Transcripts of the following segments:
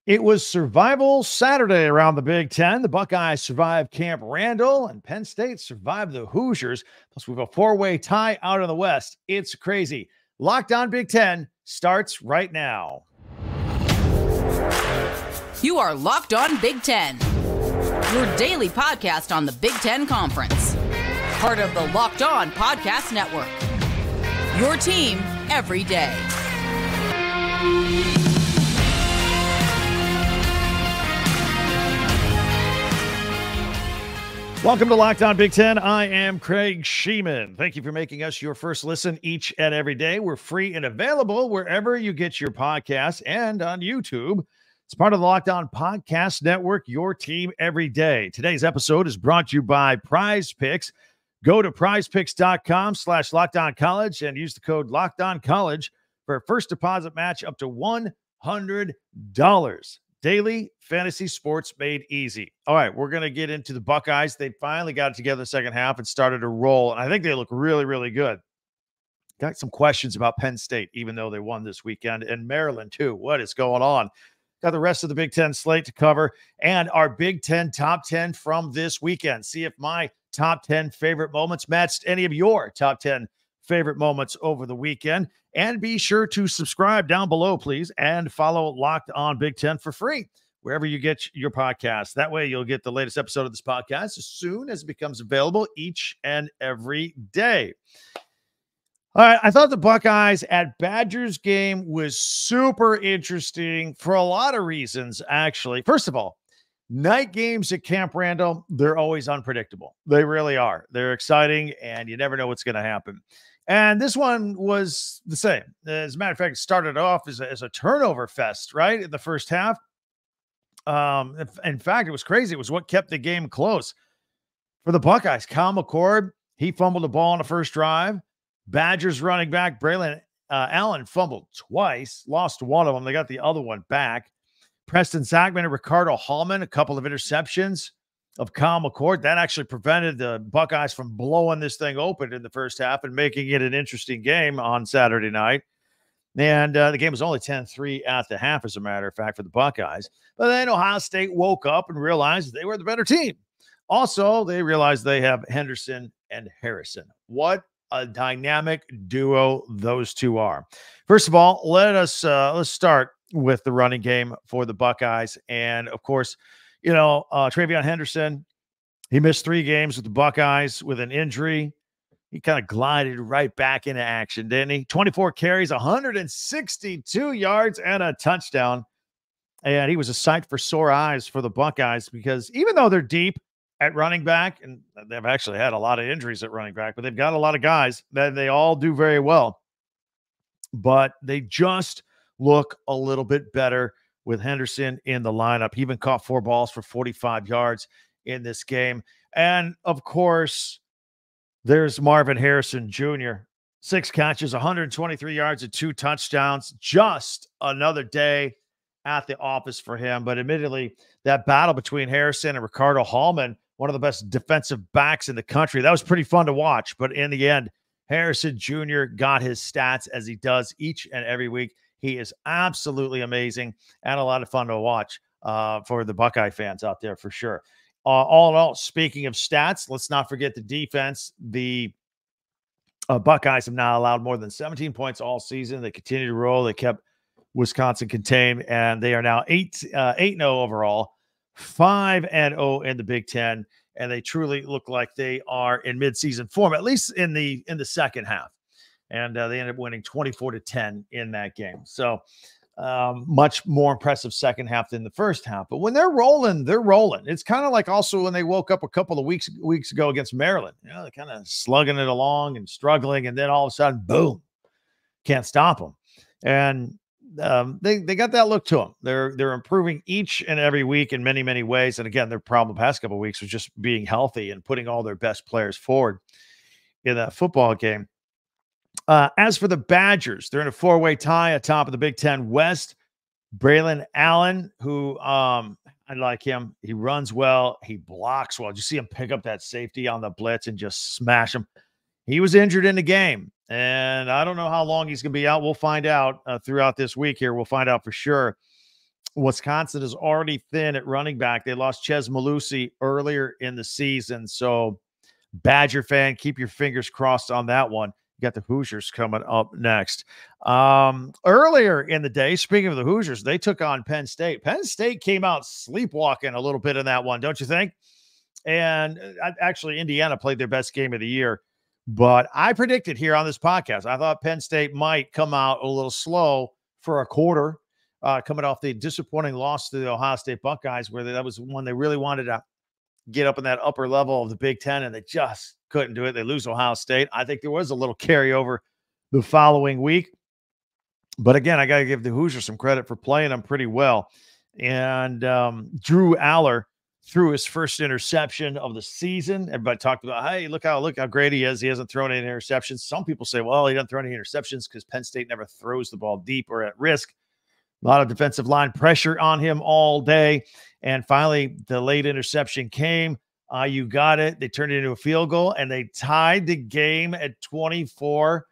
It was Survival Saturday around the Big Ten. The Buckeyes survived Camp Randall, and Penn State survived the Hoosiers. Plus, we have a four-way tie out in the West. It's crazy. Locked On Big Ten starts right now. You are Locked On Big Ten, your daily podcast on the Big Ten Conference. Part of the Locked On Podcast Network, your team every day. Welcome to Locked On Big Ten. I am Craig Sheeman. Thank you for making us your first listen each and every day. We're free and available wherever you get your podcasts and on YouTube. It's part of the Locked On Podcast Network, your team every day. Today's episode is brought to you by Prize Picks. Go to prizepicks.com/LockedOnCollege and use the code LockedOnCollege for a first deposit match up to $100. Daily fantasy sports made easy. All right, we're going to get into the Buckeyes. They finally got it together the second half and started to roll, and I think they look really, really good. Got some questions about Penn State, even though they won this weekend, and Maryland, too. What is going on? Got the rest of the Big Ten slate to cover, and our Big Ten top 10 from this weekend. See if my top 10 favorite moments matched any of your top 10 favorite moments over the weekend. And be sure to subscribe down below, please, and follow Locked On Big Ten for free wherever you get your podcast. That way you'll get the latest episode of this podcast as soon as it becomes available each and every day. All right, I thought the Buckeyes at Badgers game was super interesting for a lot of reasons, actually. First of all, night games at Camp Randall, they're always unpredictable. They really are. They're exciting, and you never know what's going to happen. And this one was the same. As a matter of fact, it started off as a turnover fest, right, in the first half. In fact, it was crazy. It was what kept the game close. For the Buckeyes, Kyle McCord, he fumbled the ball on the first drive. Badgers running back Braylon Allen fumbled twice, lost one of them. They got the other one back. Preston Zachman and Ricardo Hallman, a couple of interceptions of Kyle McCord. That actually prevented the Buckeyes from blowing this thing open in the first half and making it an interesting game on Saturday night. And the game was only 10-3 at the half, as a matter of fact, for the Buckeyes. But then Ohio State woke up and realized they were the better team. Also, they realized they have Henderson and Harrison. What a dynamic duo those two are. First of all, let's start with the running game for the Buckeyes. And, of course, Travion Henderson, he missed 3 games with the Buckeyes with an injury. He kind of glided right back into action, didn't he? 24 carries, 162 yards, and a touchdown. And he was a sight for sore eyes for the Buckeyes because even though they're deep at running back, and they've actually had a lot of injuries at running back, but they've got a lot of guys that they all do very well. But they just look a little bit better with Henderson in the lineup. He even caught 4 balls for 45 yards in this game. And, of course, there's Marvin Harrison Jr. 6 catches, 123 yards, and 2 touchdowns. Just another day at the office for him. But admittedly, that battle between Harrison and Ricardo Hallman, one of the best defensive backs in the country, that was pretty fun to watch. But in the end, Harrison Jr. got his stats as he does each and every week. He is absolutely amazing and a lot of fun to watch for the Buckeye fans out there for sure. All in all, speaking of stats, let's not forget the defense. The Buckeyes have now allowed more than 17 points all season. They continue to roll. They kept Wisconsin contained, and they are now 8-0 overall, 5-0 in the Big Ten, and they truly look like they are in midseason form, at least in the second half. And they ended up winning 24-10 in that game. So much more impressive second half than the first half. But when they're rolling, they're rolling. It's kind of like also when they woke up a couple of weeks ago against Maryland. They're kind of slugging it along and struggling, and then all of a sudden, boom, can't stop them. And they got that look to them. They're improving each and every week in many, many ways. And again, their problem the past couple of weeks was just being healthy and putting all their best players forward in that football game. As for the Badgers, they're in a 4-way tie atop of the Big Ten West. Braylon Allen, who I like him. He runs well. He blocks well. Did you see him pick up that safety on the blitz and just smash him? He was injured in the game, and I don't know how long he's going to be out. We'll find out throughout this week here. We'll find out for sure. Wisconsin is already thin at running back. They lost Ches Malusi earlier in the season. So, Badger fan, keep your fingers crossed on that one. You got the Hoosiers coming up next. Earlier in the day, speaking of the Hoosiers, they took on Penn State. Penn State came out sleepwalking a little bit in that one, don't you think? And actually, Indiana played their best game of the year. But I predicted here on this podcast, I thought Penn State might come out a little slow for a quarter, coming off the disappointing loss to the Ohio State Buckeyes, where that was one they really wanted to get up in that upper level of the Big Ten, and they just couldn't do it. They lose Ohio State. I think there was a little carryover the following week. But again, I got to give the Hoosiers some credit for playing them pretty well. And Drew Allar threw his first interception of the season. Everybody talked about, hey, look how great he is. He hasn't thrown any interceptions. Some people say, well, he doesn't throw any interceptions because Penn State never throws the ball deep or at risk. A lot of defensive line pressure on him all day. And finally, the late interception came. You got it. They turned it into a field goal, and they tied the game at 24.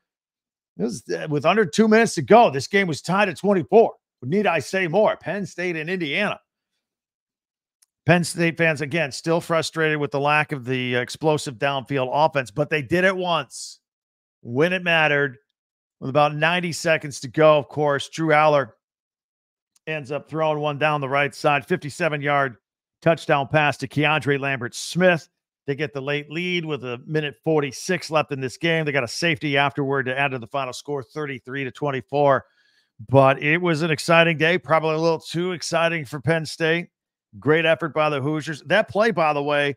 It was with under 2 minutes to go. This game was tied at 24. Need I say more? Penn State and Indiana. Penn State fans, again, still frustrated with the lack of the explosive downfield offense, but they did it once when it mattered. With about 90 seconds to go, of course, Drew Allar ends up throwing one down the right side, 57-yard touchdown pass to Keandre Lambert-Smith. They get the late lead with 1:46 left in this game. They got a safety afterward to add to the final score, 33-24. But it was an exciting day, probably a little too exciting for Penn State. Great effort by the Hoosiers. That play, by the way,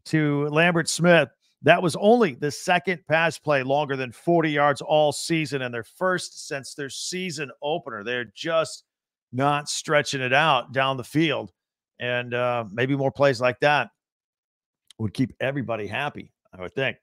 to Lambert-Smith, that was only the second pass play longer than 40 yards all season, and their first since their season opener. They're just not stretching it out down the field. And maybe more plays like that would keep everybody happy, I would think.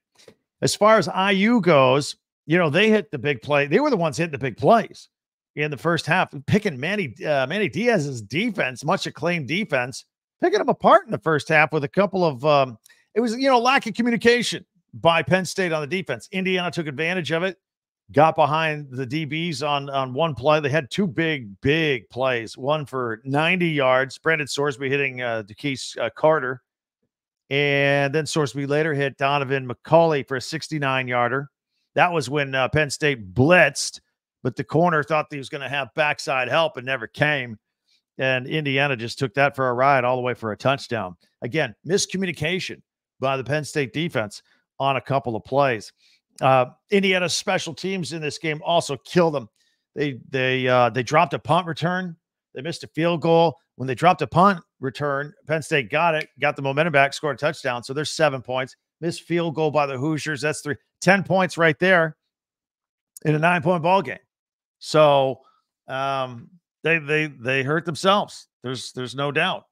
As far as IU goes, they hit the big play. They were the ones hitting the big plays in the first half, picking Manny Diaz's defense, much acclaimed defense, picking them apart in the first half with a couple of it was, lack of communication by Penn State on the defense. Indiana took advantage of it, got behind the DBs on one play. They had two big plays, one for 90 yards, Brandon Sorsby hitting DeKeith Carter, and then Sorsby later hit Donovan McCauley for a 69-yarder. That was when Penn State blitzed, but the corner thought he was going to have backside help and never came. And Indiana just took that for a ride all the way for a touchdown. Again, miscommunication by the Penn State defense on a couple of plays. Indiana's special teams in this game also killed them. They dropped a punt return. They missed a field goal. When they dropped a punt return, Penn State got it, got the momentum back, scored a touchdown. So there's 7 points. Missed field goal by the Hoosiers. That's 10 points right there in a 9-point ball game. So they hurt themselves. There's no doubt.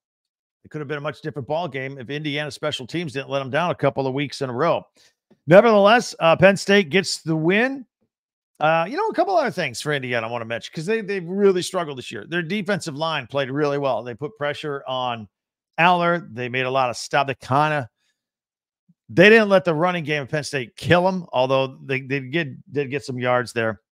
It could have been a much different ball game if Indiana special teams didn't let them down a couple of weeks in a row. Nevertheless, Penn State gets the win. A couple other things for Indiana I want to mention because they've really struggled this year. Their defensive line played really well. They put pressure on Allar. They made a lot of stop. They didn't let the running game of Penn State kill them, although they did get some yards there.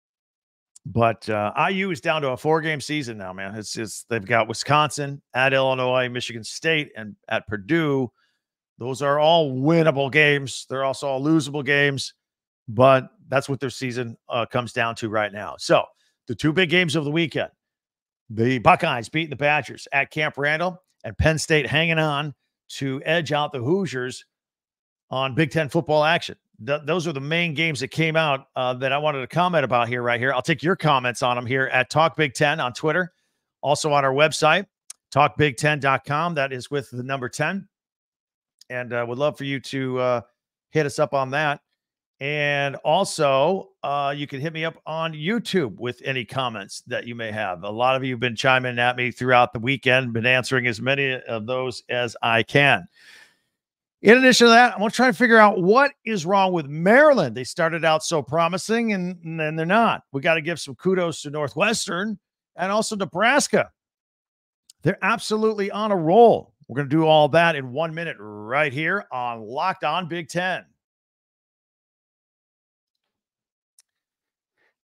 But IU is down to a 4-game season now, man. They've got Wisconsin, at Illinois, Michigan State, and at Purdue. Those are all winnable games. They're also all losable games, but that's what their season comes down to right now. So the 2 big games of the weekend, the Buckeyes beating the Badgers at Camp Randall, and Penn State hanging on to edge out the Hoosiers on Big Ten football action. Those are the main games that came out that I wanted to comment about right here. I'll take your comments on them here at Talk Big Ten on Twitter. Also on our website, talkbig10.com. That is with the number 10. And would love for you to hit us up on that. And also, you can hit me up on YouTube with any comments that you may have. A lot of you have been chiming at me throughout the weekend, been answering as many of those as I can. In addition to that, I want to try to figure out what is wrong with Maryland. They started out so promising, and then they're not. We got to give some kudos to Northwestern and also Nebraska. They're absolutely on a roll. We're going to do all that in 1 minute right here on Locked On Big Ten.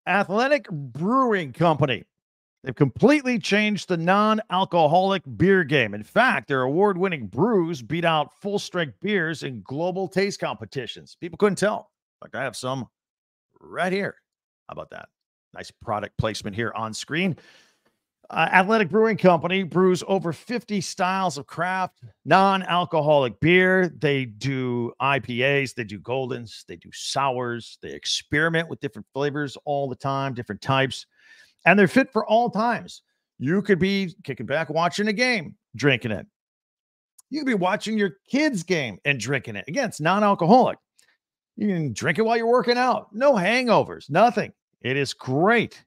Athletic Brewing Company They've completely changed the non-alcoholic beer game. In fact, their award-winning brews beat out full-strength beers in global taste competitions. People couldn't tell. Like, I have some right here. How about that? Nice product placement here on screen. Athletic Brewing Company brews over 50 styles of craft non-alcoholic beer. They do IPAs, they do Goldens, they do sours. They experiment with different flavors all the time, different types, and they're fit for all times. You could be kicking back, watching a game, drinking it. You could be watching your kids' game and drinking it. Again, it's non-alcoholic. You can drink it while you're working out. No hangovers, nothing. It is great.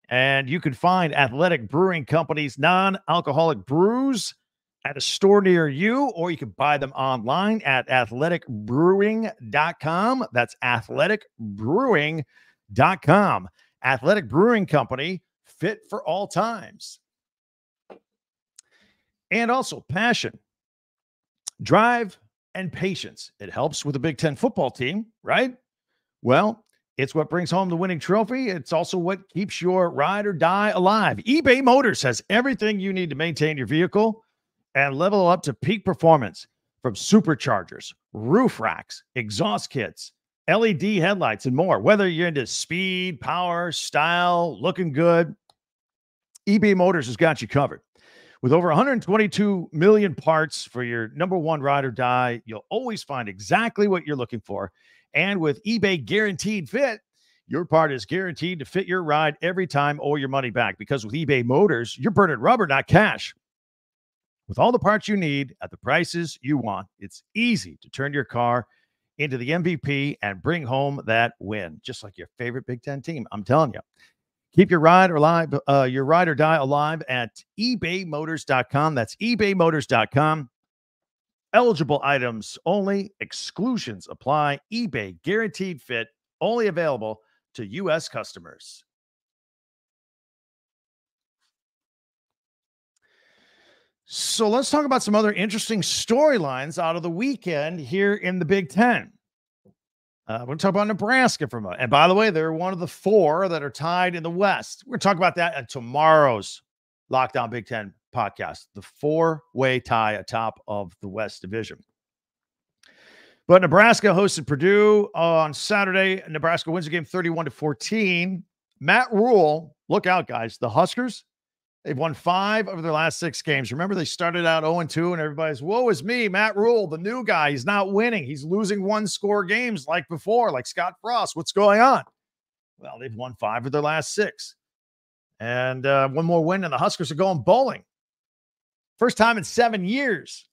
And you can find Athletic Brewing Company's non-alcoholic brews at a store near you, or you can buy them online at athleticbrewing.com. That's athleticbrewing.com. Athletic Brewing Company, fit for all times. And also passion, drive, and patience. It helps with the Big Ten football team, right? Well, it's what brings home the winning trophy. It's also what keeps your ride or die alive. eBay Motors has everything you need to maintain your vehicle and level up to peak performance, from superchargers, roof racks, exhaust kits, LED headlights, and more. Whether you're into speed, power, style, looking good, eBay Motors has got you covered. With over 122 million parts for your number one ride or die, you'll always find exactly what you're looking for. And with eBay Guaranteed Fit, your part is guaranteed to fit your ride every time or your money back. Because with eBay Motors, you're burning rubber, not cash. With all the parts you need at the prices you want, it's easy to turn your car into the MVP and bring home that win, just like your favorite Big Ten team. I'm telling you. Keep your ride or die alive at ebaymotors.com. That's ebaymotors.com. Eligible items only. Exclusions apply. eBay Guaranteed Fit, only available to U.S. customers. So let's talk about some other interesting storylines out of the weekend here in the Big Ten. We're going to talk about Nebraska for a moment. And by the way, they're one of the four that are tied in the West. We're going to talk about that at tomorrow's Lockdown Big Ten podcast, the four-way tie atop of the West Division. But Nebraska hosted Purdue on Saturday. Nebraska wins the game 31-14. Matt Rule, look out, guys. The Huskers, they've won 5 of their last 6 games. Remember, they started out 0-2, and everybody's, woe is me. Matt Rule, the new guy, he's not winning. He's losing one-score games like before, like Scott Frost. What's going on? Well, they've won 5 of their last 6. And one more win, and the Huskers are going bowling. First time in 7 years.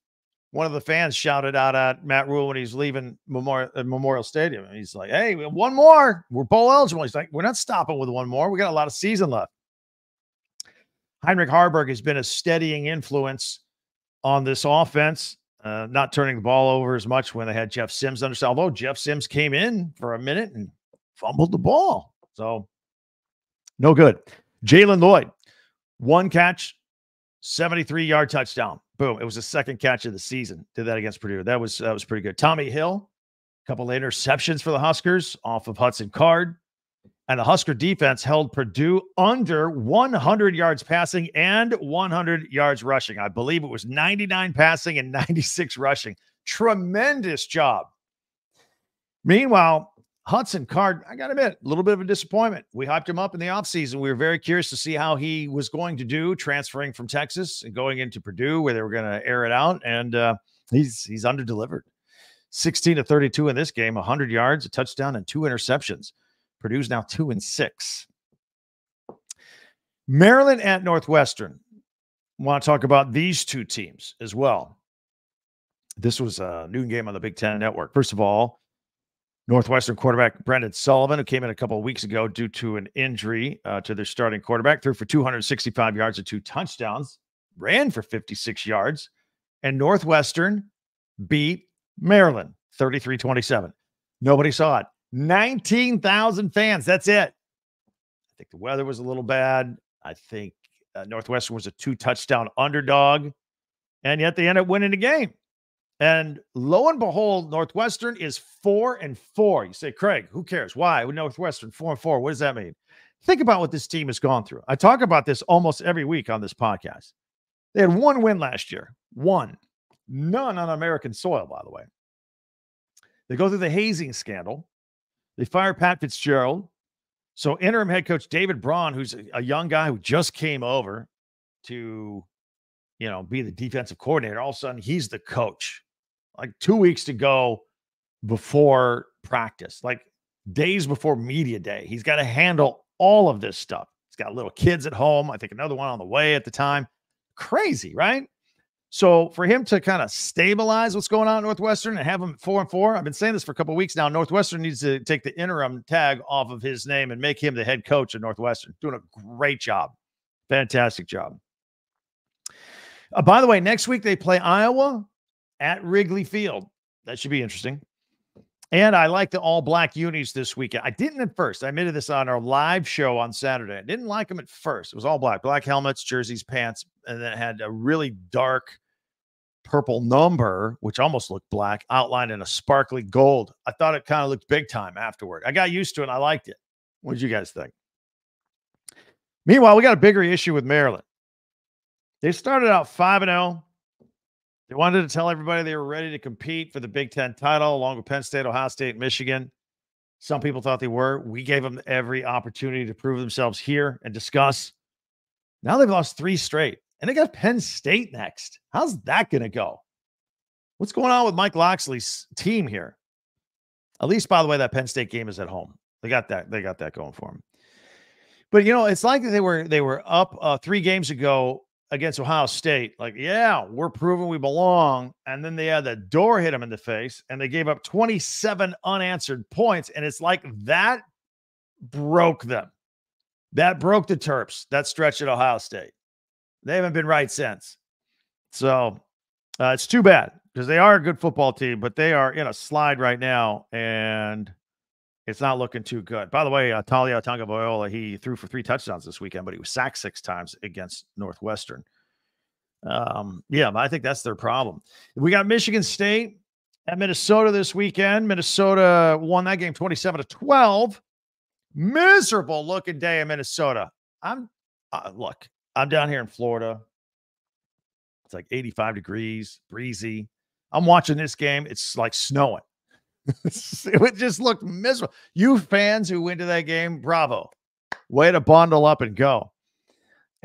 One of the fans shouted out at Matt Rule when he's leaving Memorial Stadium. And he's like, hey, one more. We're bowl eligible. He's like, we're not stopping with one more. We got a lot of season left. Heinrich Haarberg has been a steadying influence on this offense, not turning the ball over as much when they had Jeff Sims under. Although Jeff Sims came in for a minute and fumbled the ball. So no good. Jalen Lloyd, 1 catch, 73-yard touchdown. Boom. It was the second catch of the season. Did that against Purdue. That was pretty good. Tommy Hill, a couple of interceptions for the Huskers off of Hudson Card. And the Husker defense held Purdue under 100 yards passing and 100 yards rushing. I believe it was 99 passing and 96 rushing. Tremendous job. Meanwhile, Hudson Card, I got to admit, a little bit of a disappointment. We hyped him up in the offseason. We were very curious to see how he was going to do transferring from Texas and going into Purdue, where they were going to air it out. And he's under-delivered. 16-32 in this game, 100 yards, a touchdown, and 2 interceptions. Purdue's now 2-6. Maryland at Northwestern. I want to talk about these two teams as well. This was a noon game on the Big Ten Network. First of all, Northwestern quarterback Brendan Sullivan, who came in a couple of weeks ago due to an injury to their starting quarterback, threw for 265 yards and 2 touchdowns, ran for 56 yards, and Northwestern beat Maryland 33-27. Nobody saw it. 19,000 fans. That's it. I think the weather was a little bad. I think Northwestern was a 2-touchdown underdog, and yet they ended up winning the game. And lo and behold, Northwestern is 4-4. You say, Craig, who cares? Why? Northwestern 4-4. What does that mean? Think about what this team has gone through. I talk about this almost every week on this podcast. They had one win last year. One. None on American soil, by the way. They go through the hazing scandal. They fire Pat Fitzgerald. So interim head coach David Braun, who's a young guy who just came over to, be the defensive coordinator, all of a sudden he's the coach. Like 2 weeks to go before practice, like days before media day. He's got to handle all of this stuff. He's got little kids at home. I think another one on the way at the time. Crazy, right? So for him to kind of stabilize what's going on at Northwestern and have him at 4-4, I've been saying this for a couple of weeks now. Northwestern needs to take the interim tag off of his name and make him the head coach at Northwestern. Doing a great job. Fantastic job. By the way, next week they play Iowa at Wrigley Field. That should be interesting. And I like the all-black unis this weekend. I didn't at first. I admitted this on our live show on Saturday. I didn't like them at first. It was all black. Black helmets, jerseys, pants, and then it had a really dark purple number, which almost looked black, outlined in a sparkly gold. I thought it kind of looked big time afterward. I got used to it, and I liked it. What did you guys think? Meanwhile, we got a bigger issue with Maryland. They started out 5-0. They wanted to tell everybody they were ready to compete for the Big Ten title along with Penn State, Ohio State, Michigan. Some people thought they were. We gave them every opportunity to prove themselves here and discuss. Now they've lost 3 straight, and they got Penn State next. How's that going to go? What's going on with Mike Loxley's team here? At least, by the way, that Penn State game is at home. They got that going for them. But, it's like they were up 3 games ago against Ohio State. Like, yeah, we're proving we belong. And then they had the door hit them in the face, and they gave up 27 unanswered points. And it's like that broke them. That broke the Terps, that stretch at Ohio State. They haven't been right since. So it's too bad because they are a good football team, but they are in a slide right now, and it's not looking too good. By the way, Talia Tagovailoa, he threw for 3 touchdowns this weekend, but he was sacked 6 times against Northwestern. I think that's their problem. We got Michigan State at Minnesota this weekend. Minnesota won that game 27-12. Miserable looking day in Minnesota. I'm down here in Florida. It's like 85 degrees, breezy. I'm watching this game. It's like snowing. It just looked miserable. You fans who went to that game, bravo. Way to bundle up and go.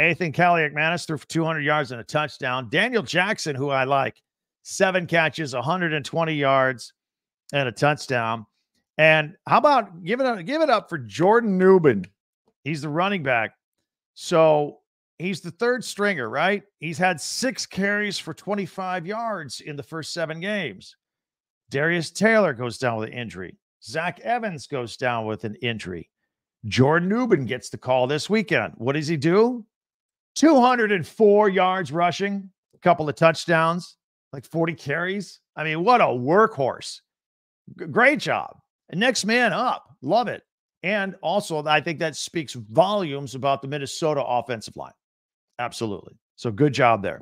Ethan Kaliakmanis threw for 200 yards and a touchdown. Daniel Jackson, who I like, 7 catches, 120 yards, and a touchdown. And how about give it up for Jordan Newman? He's the running back. So he's the 3rd stringer, right? He's had 6 carries for 25 yards in the first 7 games. Darius Taylor goes down with an injury. Zach Evans goes down with an injury. Jordan Newman gets the call this weekend. What does he do? 204 yards rushing, a couple of touchdowns, like 40 carries. I mean, what a workhorse. Great job. And next man up. Love it. And also, I think that speaks volumes about the Minnesota offensive line. Absolutely. So good job there.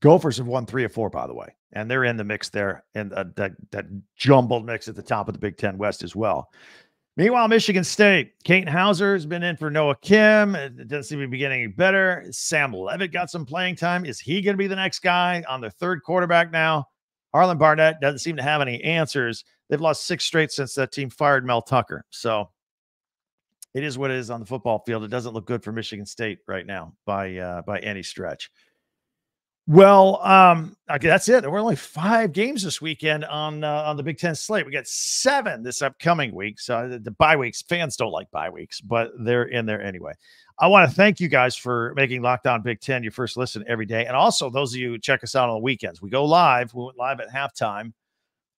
Gophers have won 3 of 4, by the way, and they're in the mix there, and that jumbled mix at the top of the Big Ten West as well. Meanwhile, Michigan State, Katon Hauser has been in for Noah Kim. It doesn't seem to be getting any better. Sam Levitt got some playing time. Is he going to be the next guy on their 3rd quarterback now? Harlan Barnett doesn't seem to have any answers. They've lost 6 straight since that team fired Mel Tucker. So it is what it is on the football field. It doesn't look good for Michigan State right now by any stretch. Well, okay, that's it. There were only 5 games this weekend on the Big Ten slate. We got 7 this upcoming week. So the bye weeks, fans don't like bye weeks, but they're in there anyway. I want to thank you guys for making Locked On Big Ten your first listen every day. And also those of you who check us out on the weekends. We go live. We went live at halftime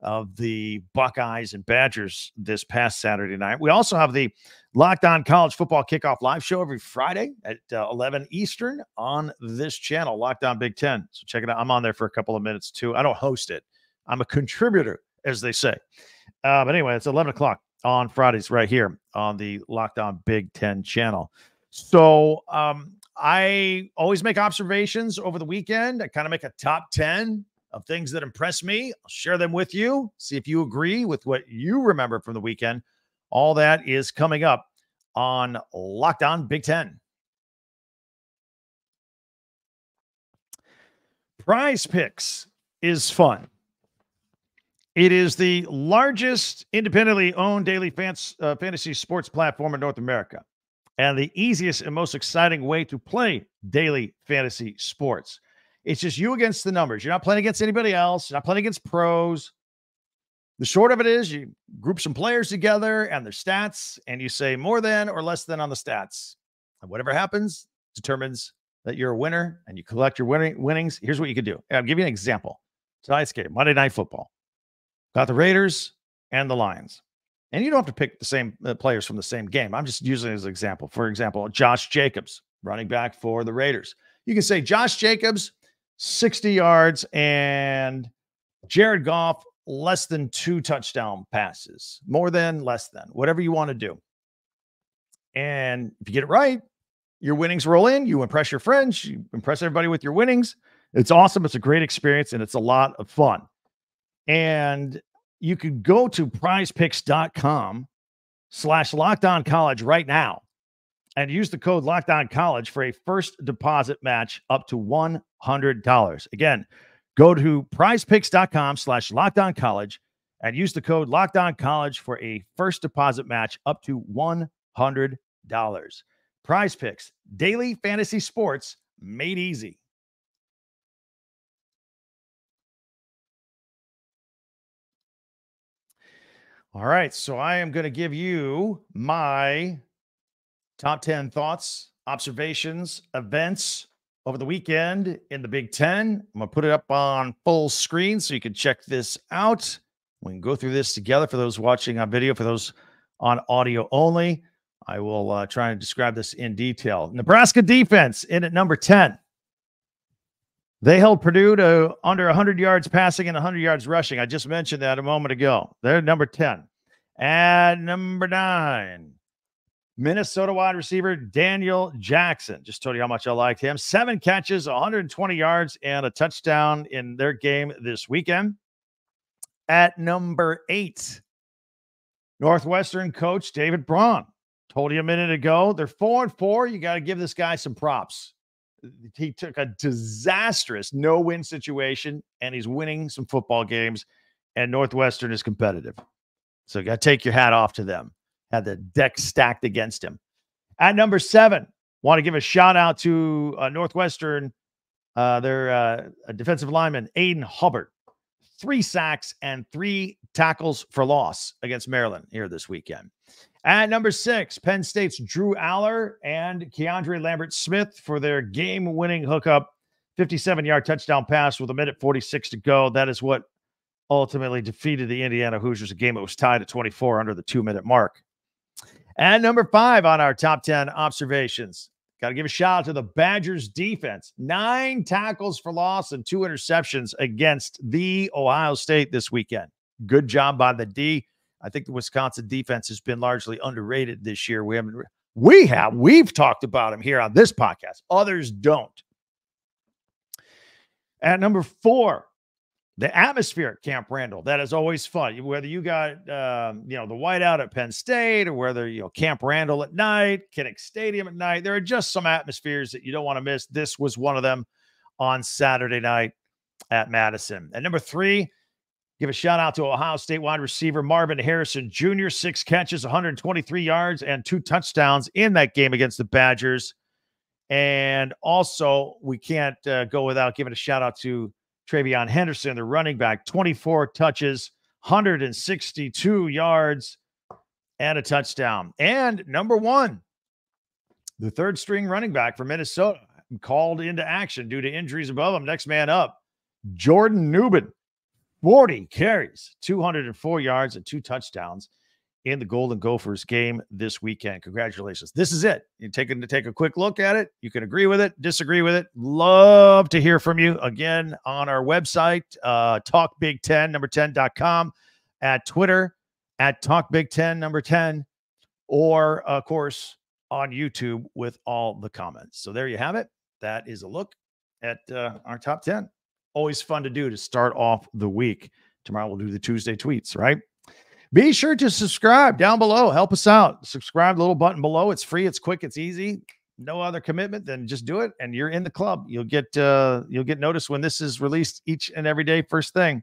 of the Buckeyes and Badgers this past Saturday night. We also have the Locked On College Football Kickoff live show every Friday at 11 Eastern on this channel, Locked On Big Ten. So check it out. I'm on there for a couple of minutes too. I don't host it. I'm a contributor, as they say. But anyway, it's 11 o'clock on Fridays right here on the Locked On Big Ten channel. So I always make observations over the weekend. I kind of make a top 10 of things that impress me. I'll share them with you. See if you agree with what you remember from the weekend. All that is coming up on Locked On Big Ten. Prize Picks is fun. It is the largest independently owned daily fantasy sports platform in North America, and the easiest and most exciting way to play daily fantasy sports. It's just you against the numbers. You're not playing against anybody else. You're not playing against pros. The short of it is you group some players together and their stats, and you say more than or less than on the stats. And whatever happens determines that you're a winner, and you collect your winnings. Here's what you can do. I'll give you an example. Tonight's game, Monday Night Football. Got the Raiders and the Lions. And you don't have to pick the same players from the same game. I'm just using it as an example. For example, Josh Jacobs, running back for the Raiders. You can say Josh Jacobs, 60 yards, and Jared Goff, less than 2 touchdown passes. More than, less than, whatever you want to do. And if you get it right, your winnings roll in. You impress your friends. You impress everybody with your winnings. It's awesome. It's a great experience, and it's a lot of fun. And you could go to prizepicks.com/LockedOnCollege right now and use the code LockedOnCollege for a first deposit match up to $100. Again, go to prizepicks.com/LockedOnCollege and use the code LockedOnCollege for a first deposit match up to $100. Prize Picks, daily fantasy sports made easy. All right, so I am going to give you my top 10 thoughts, observations, events over the weekend in the Big Ten. I'm going to put it up on full screen so you can check this out. We can go through this together for those watching on video, for those on audio only. I will try and describe this in detail. Nebraska defense in at number 10. They held Purdue to under 100 yards passing and 100 yards rushing. I just mentioned that a moment ago. They're number 10. At number 9, Minnesota wide receiver Daniel Jackson. Just told you how much I liked him. 7 catches, 120 yards, and a touchdown in their game this weekend. At number 8, Northwestern coach David Braun. Told you a minute ago, they're 4-4. You got to give this guy some props. He took a disastrous no-win situation, and he's winning some football games, and Northwestern is competitive. So you got to take your hat off to them. Had the deck stacked against him. At number 7, want to give a shout-out to Northwestern, their defensive lineman, Aiden Hubbard. 3 sacks and 3 tackles for loss against Maryland here this weekend. At number 6, Penn State's Drew Allar and Keandre Lambert-Smith for their game-winning hookup, 57-yard touchdown pass with 1:46 to go. That is what ultimately defeated the Indiana Hoosiers, a game that was tied at 24 under the 2-minute mark. At number 5 on our top 10 observations, got to give a shout out to the Badgers defense. 9 tackles for loss and 2 interceptions against the Ohio State this weekend. Good job by the D. I think the Wisconsin defense has been largely underrated this year. We've talked about him here on this podcast. Others don't. At number 4, the atmosphere at Camp Randall. That is always fun. Whether you got, the whiteout at Penn State, or whether, Camp Randall at night, Kinnick Stadium at night, there are just some atmospheres that you don't want to miss. This was one of them on Saturday night at Madison. At number 3, give a shout out to Ohio State wide receiver Marvin Harrison Jr. 6 catches, 123 yards, and 2 touchdowns in that game against the Badgers. And also, we can't go without giving a shout out to Travion Henderson, the running back, 24 touches, 162 yards, and a touchdown. And number 1, the third string running back for Minnesota, called into action due to injuries above him. Next man up, Jordan Newman, 40 carries, 204 yards, and 2 touchdowns in the Golden Gophers game this weekend. Congratulations. This is it. You take a quick look at it. You can agree with it, disagree with it. Love to hear from you. Again, on our website, talkbig10, 10.com, at Twitter, at talkbig10, 10, or, of course, on YouTube with all the comments. So there you have it. That is a look at our top 10. Always fun to do to start off the week. Tomorrow we'll do the Tuesday tweets, right? Be sure to subscribe down below. Help us out. Subscribe, the little button below. It's free. It's quick. It's easy. No other commitment than just do it, and you're in the club. You'll get notice when this is released each and every day, first thing.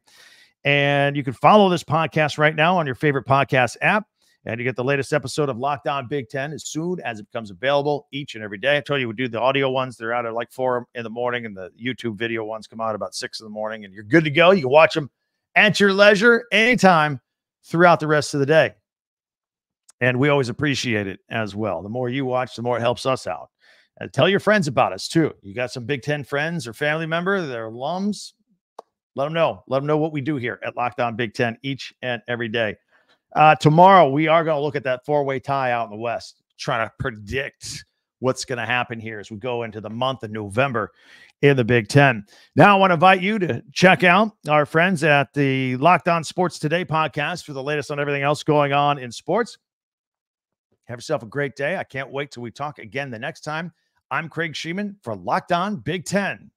And you can follow this podcast right now on your favorite podcast app, and you get the latest episode of Locked On Big Ten as soon as it becomes available each and every day. I told you we do the audio ones. They're out at like 4 in the morning, and the YouTube video ones come out about 6 in the morning, and you're good to go. You can watch them at your leisure anytime throughout the rest of the day. And we always appreciate it as well. The more you watch, the more it helps us out. And tell your friends about us too. You got some Big Ten friends or family member, they're alums. Let them know. Let them know what we do here at Locked On Big Ten each and every day. Tomorrow, we are going to look at that 4-way tie out in the West, trying to predict what's going to happen here as we go into the month of November in the Big Ten. Now, I want to invite you to check out our friends at the Locked On Sports Today podcast for the latest on everything else going on in sports. Have yourself a great day. I can't wait till we talk again the next time. I'm Craig Sheeman for Locked On Big Ten.